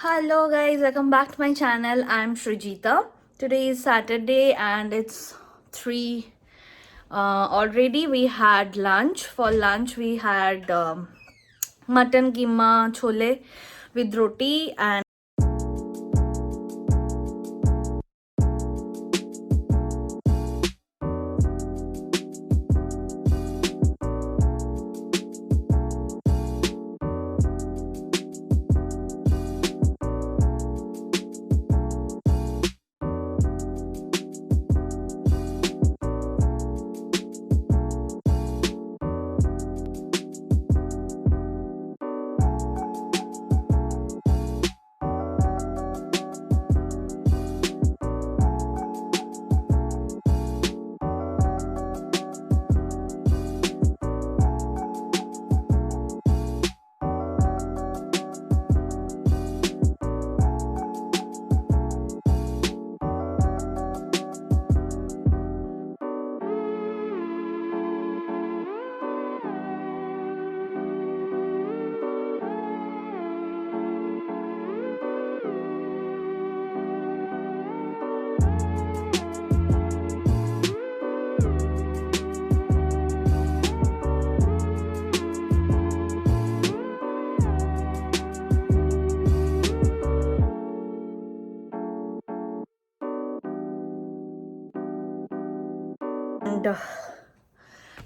Hello guys, welcome back to my channel. I'm Shrujita. Today is Saturday and it's 3 already. We had lunch. For lunch we had mutton keema chole with roti and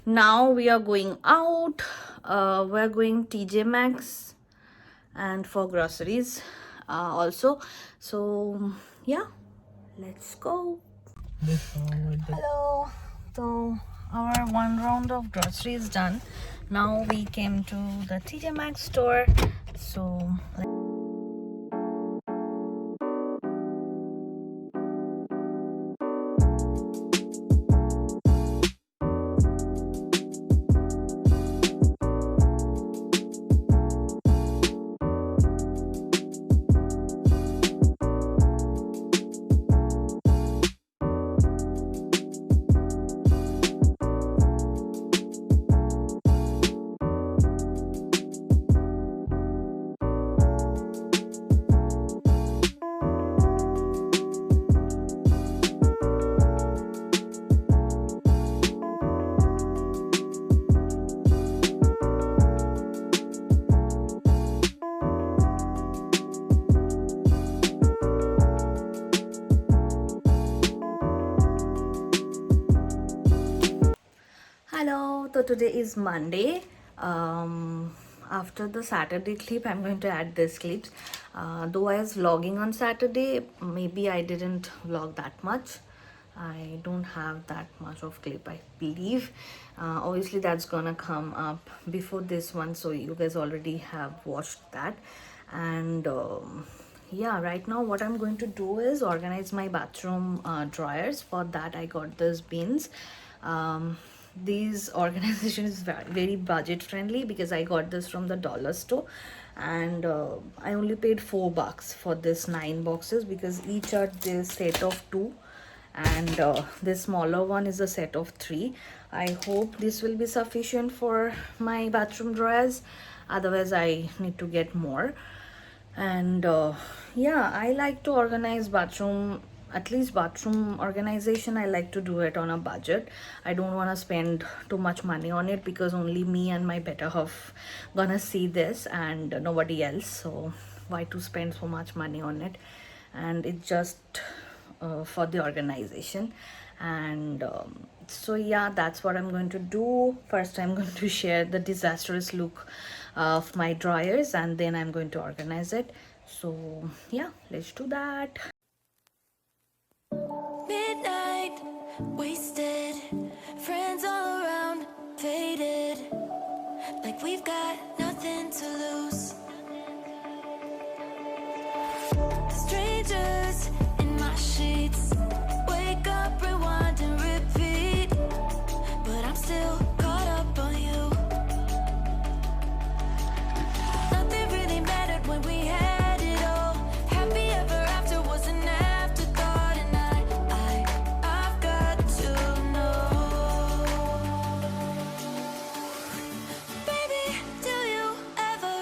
now we are going out. We're going TJ Maxx and for groceries also. So yeah, let's go. Hello. So our one round of groceries is done. Now we came to the TJ Maxx store. So hello, so today is Monday. After the Saturday clip, I'm going to add this clips. Though I was vlogging on Saturday, maybe I didn't vlog that much. I don't have that much of clip, I believe. Obviously, that's gonna come up before this one, so you guys already have watched that. And yeah, right now what I'm going to do is organize my bathroom dryers. For that, I got these bins. These organization is very budget friendly because I got this from the dollar store, and I only paid $4 for this 9 boxes because each are this set of 2, and this smaller one is a set of 3. I hope this will be sufficient for my bathroom drawers, otherwise I need to get more. And yeah, I like to organize bathroom, at least bathroom organization. I like to do it on a budget. I don't want to spend too much money on it because only me and my better half gonna see this and nobody else. So why to spend so much money on it? And it's just for the organization. And so yeah, that's what I'm going to do. First, I'm going to share the disastrous look of my dryers, and then I'm going to organize it. So yeah, let's do that. Midnight, wasted, friends all around, faded, like we've got nothing to lose. Strangers in my sheets, wake up, rewind and repeat, but I'm still caught up on you. Nothing really mattered when we had it all. Happy ever after was an afterthought, and I've got to know, baby, do you ever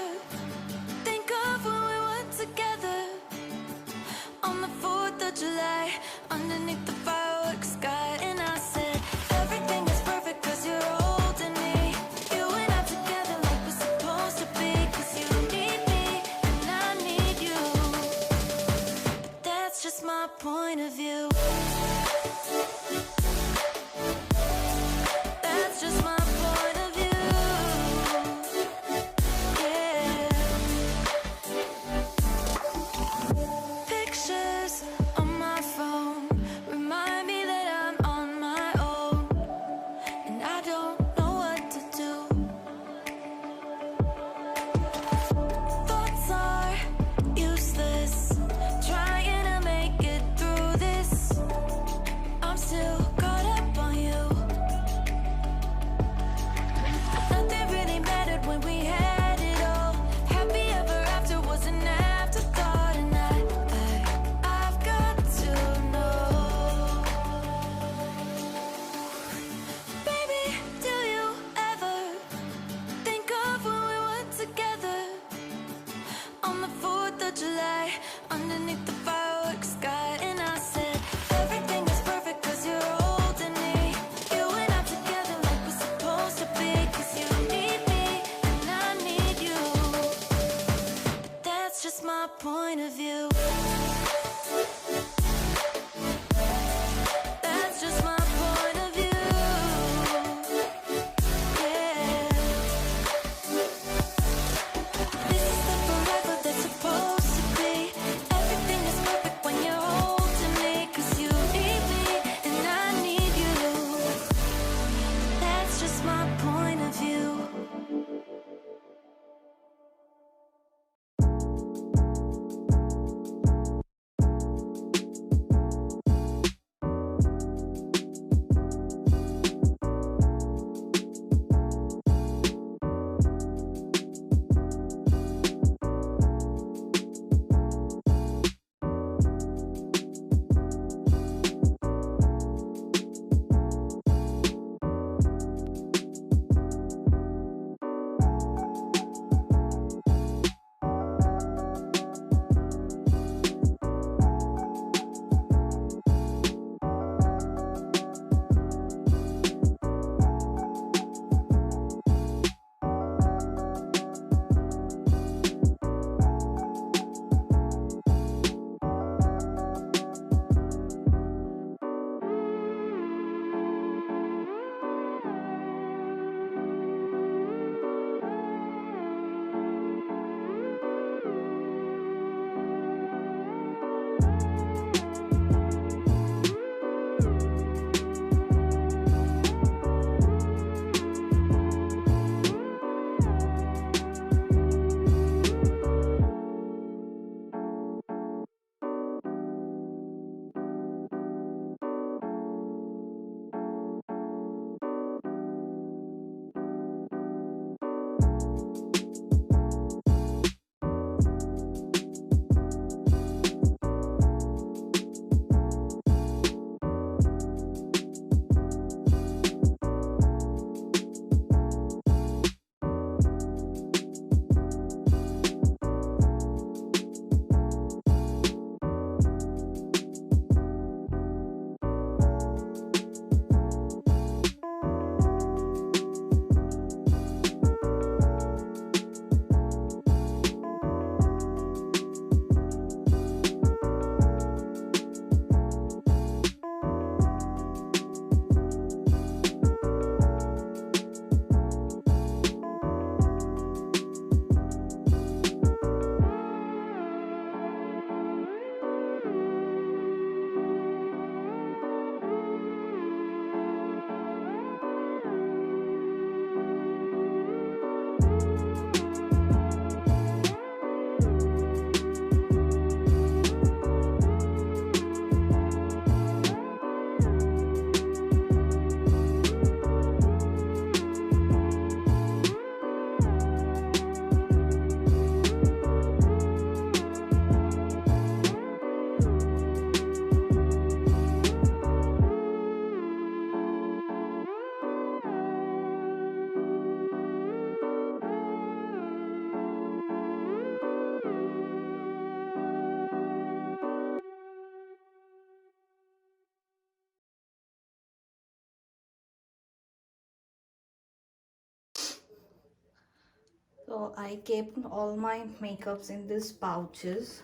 So I kept all my makeups in these pouches.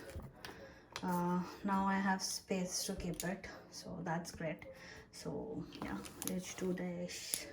Now I have space to keep it, so that's great. So yeah, let's do this.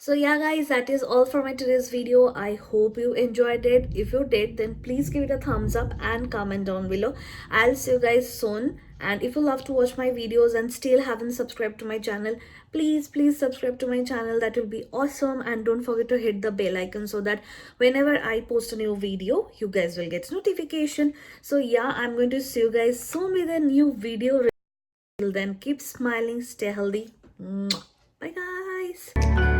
So yeah guys, that is all for my today's video. I hope you enjoyed it. If you did, then please give it a thumbs up and comment down below. I'll see you guys soon. And if you love to watch my videos and still haven't subscribed to my channel, please subscribe to my channel. That will be awesome. And don't forget to hit the bell icon so that whenever I post a new video, you guys will get notification. So yeah, I'm going to see you guys soon with a new video. Till then, keep smiling, stay healthy. Mwah. Bye guys.